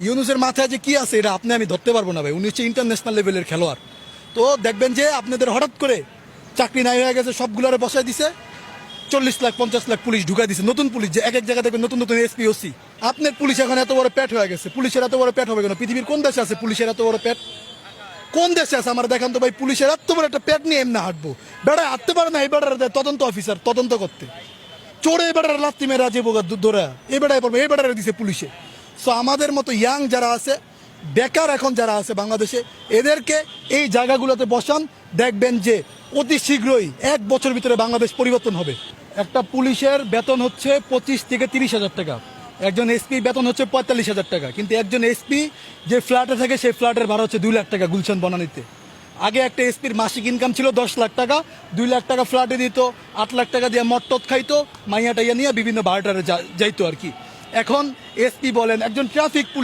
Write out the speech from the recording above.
ইউনুসের মাথায় যে কি আছে এটা আপনি আমি ধরতে পারবো না ভাই। উনি হচ্ছে ইন্টারন্যাশনাল লেভেলের খেলোয়াড়। তো দেখবেন যে আপনাদের হঠাৎ করে চাকরি নাই হয়ে গেছে, সবগুলোরে বসায় দিছে, 40 লাখ 50 লাখ পুলিশ ঢুকাই দিছে, নতুন পুলিশ যে এক এক জায়গায় দেখবেন নতুন নতুন এসপি ওসি। আপনার পুলিশ এখন এত বড় পেট হয়ে গেছে। পুলিশের এত বড় পেট হবে কেন? পৃথিবীর কোন দেশে আছে পুলিশের এত বড় পেট? কোন দেশে আছে আমার দেখান তো ভাই। পুলিশের এত বড় একটা পেট নিয়ে এমনি হাঁটবো? বেড়ায় হাঁটতে পারে না এই বেড়ার তদন্ত অফিসার তদন্ত করতে, চোরে এই বেড়ার লাত্তি মেরা যে বোকা ধরা এই বেড়ায় পড়বে, এই বেড়ারে দিছে পুলিশে। সো আমাদের মতো ইয়াং যারা আছে, বেকার এখন যারা আছে বাংলাদেশে, এদেরকে এই জায়গাগুলোতে বসান, দেখবেন যে অতি শীঘ্রই 1 বছর ভিতরে বাংলাদেশ পরিবর্তন হবে। একটা পুলিশের বেতন হচ্ছে 25 থেকে 30 হাজার টাকা, একজন এসপি বেতন হচ্ছে 45 হাজার টাকা। কিন্তু একজন এসপি যে ফ্ল্যাটে থাকে সেই ফ্ল্যাটের ভাড়া হচ্ছে 2 লাখ টাকা গুলশান বনানীতে। আগে একটা এসপির মাসিক ইনকাম ছিল 10 লাখ টাকা, 2 লাখ টাকা ফ্ল্যাটে দিত, 8 লাখ টাকা দিয়ে মট্টত খাইতো, মাইয়া টাইয়া নিয়ে বিভিন্ন বারোটারে যাইতো আর কি। এখন এসপি বলেন, একজন ট্রাফিক পুলিশ